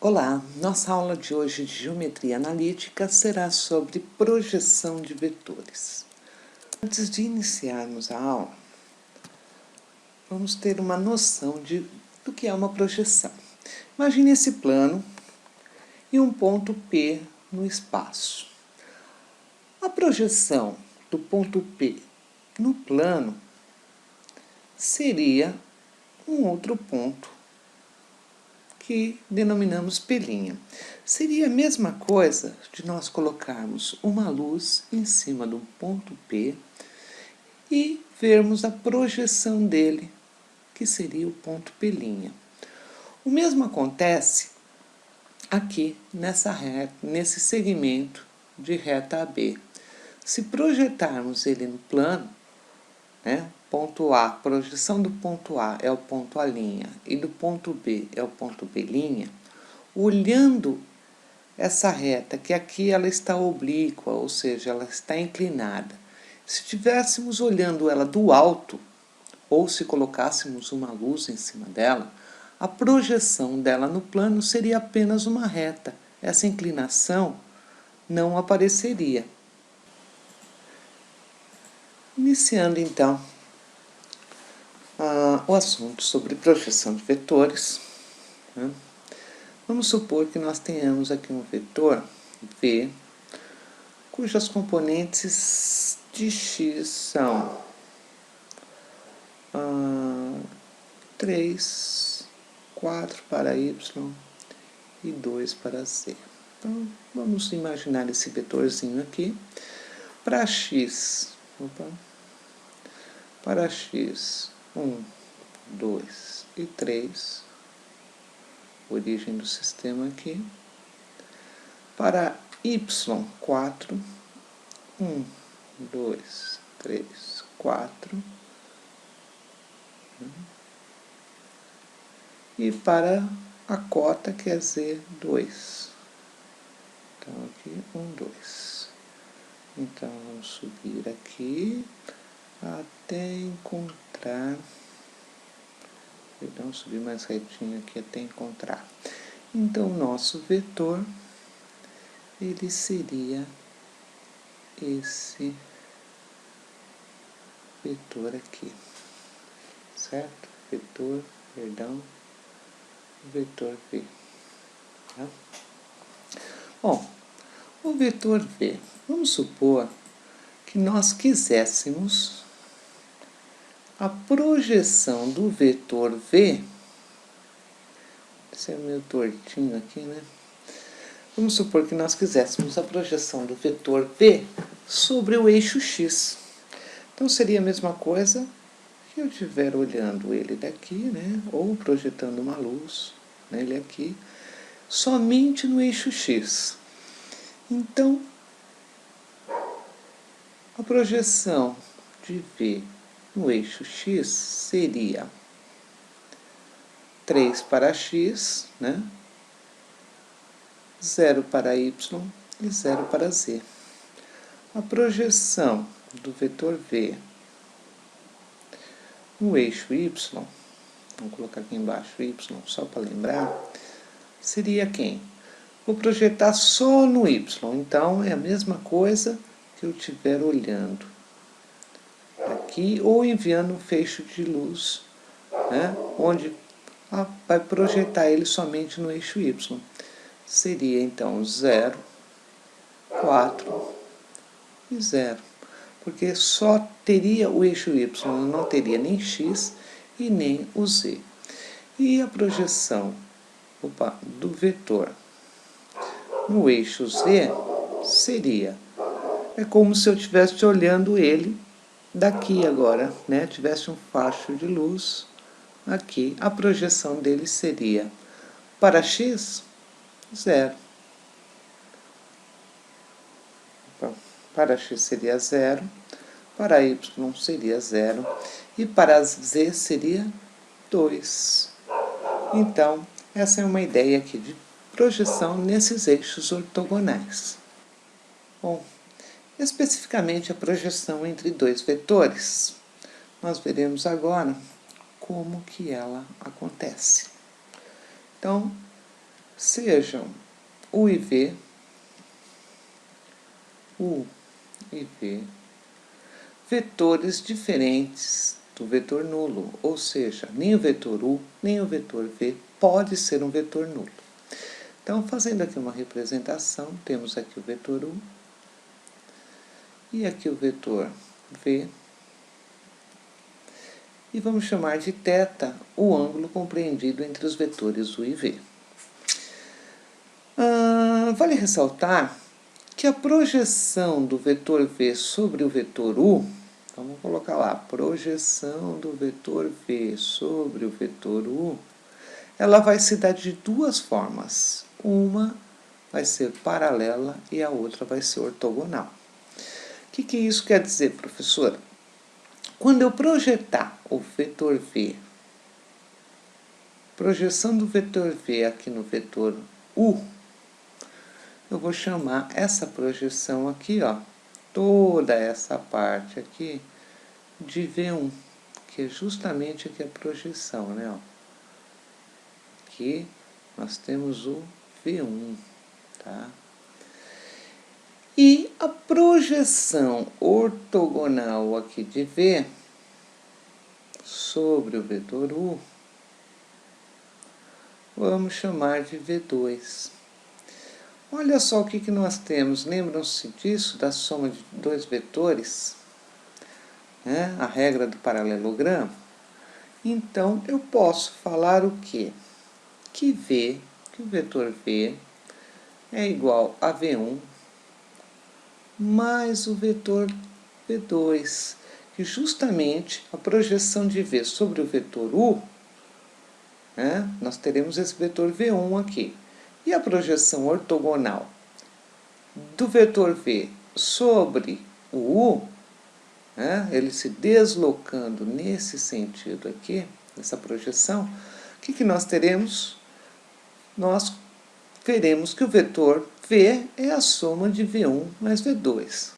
Olá, nossa aula de hoje de Geometria Analítica será sobre projeção de vetores. Antes de iniciarmos a aula, vamos ter uma noção do que é uma projeção. Imagine esse plano e um ponto P no espaço. A projeção do ponto P no plano seria um outro ponto que denominamos P'. Seria a mesma coisa de nós colocarmos uma luz em cima do ponto P e vermos a projeção dele, que seria o ponto P'. O mesmo acontece aqui nessa reta, nesse segmento de reta AB. Se projetarmos ele no plano, ponto A, projeção do ponto A é o ponto A' e do ponto B é o ponto B', olhando essa reta, que aqui ela está oblíqua, ou seja, ela está inclinada. Se estivéssemos olhando ela do alto, ou se colocássemos uma luz em cima dela, a projeção dela no plano seria apenas uma reta. Essa inclinação não apareceria. Iniciando então o assunto sobre projeção de vetores, vamos supor que nós tenhamos aqui um vetor V, cujas componentes de x são 3, 4 para y e 2 para z. Então, vamos imaginar esse vetorzinho aqui. Para x, para x, 1, 2 e 3, origem do sistema aqui. Para y, 4, 1, 2, 3, 4. E para a cota, que é z, 2. Então, aqui, 1, 2. Então, vamos subir aqui até encontrar... Perdão, subir mais retinho aqui até encontrar. Então, nosso vetor, ele seria esse vetor aqui, certo? Vetor V. Tá? Bom, o vetor V, vamos supor que nós quiséssemos a projeção do vetor V, esse é meio tortinho aqui, né? Vamos supor que nós quiséssemos a projeção do vetor V sobre o eixo X. Então, seria a mesma coisa que eu estiver olhando ele daqui, né? Ou projetando uma luz nele aqui, somente no eixo X. Então, a projeção de V no eixo X seria 3 para x, 0 para y e 0 para z. A projeção do vetor V no eixo y, vamos colocar aqui embaixo y, só para lembrar, seria quem? Vou projetar só no y, então é a mesma coisa que eu estiver olhando aqui, ou enviando um feixe de luz, onde vai projetar ele somente no eixo y. Seria então 0, 4 e 0, porque só teria o eixo y, não teria nem x e nem o z. E a projeção do vetor no eixo z seria, é como se eu estivesse olhando ele daqui agora, tivesse um facho de luz aqui. A projeção dele seria para x, 0. Para x seria 0, para y seria 0 e para z seria 2. Então, essa é uma ideia aqui de projeção nesses eixos ortogonais. Bom, especificamente a projeção entre dois vetores, nós veremos agora como que ela acontece. Então, sejam U e V, vetores diferentes do vetor nulo, ou seja, nem o vetor U, nem o vetor V pode ser um vetor nulo. Então, fazendo aqui uma representação, temos aqui o vetor U e aqui o vetor V, e vamos chamar de θ o ângulo compreendido entre os vetores U e V. Vale ressaltar que a projeção do vetor V sobre o vetor U, então vamos colocar lá, projeção do vetor V sobre o vetor U, ela vai se dar de duas formas. Uma vai ser paralela e a outra vai ser ortogonal. O que isso quer dizer, professora? Quando eu projetar o vetor V, projeção do vetor V aqui no vetor U, eu vou chamar essa projeção aqui, ó, toda essa parte aqui, de V1, que é justamente aqui a projeção, né? Ó. Aqui nós temos o V1, tá? E a projeção ortogonal aqui de V sobre o vetor U, vamos chamar de V2. Olha só o que nós temos. Lembram-se disso, da soma de dois vetores? Né? A regra do paralelogramo? Então, eu posso falar o quê? Que o vetor V é igual a V1 mais o vetor V2, que justamente a projeção de V sobre o vetor U, né, nós teremos esse vetor V1 aqui. E a projeção ortogonal do vetor V sobre o U, né, ele se deslocando nesse sentido aqui, nessa projeção, o que nós teremos? Nós veremos que o vetor V é a soma de V1 mais V2.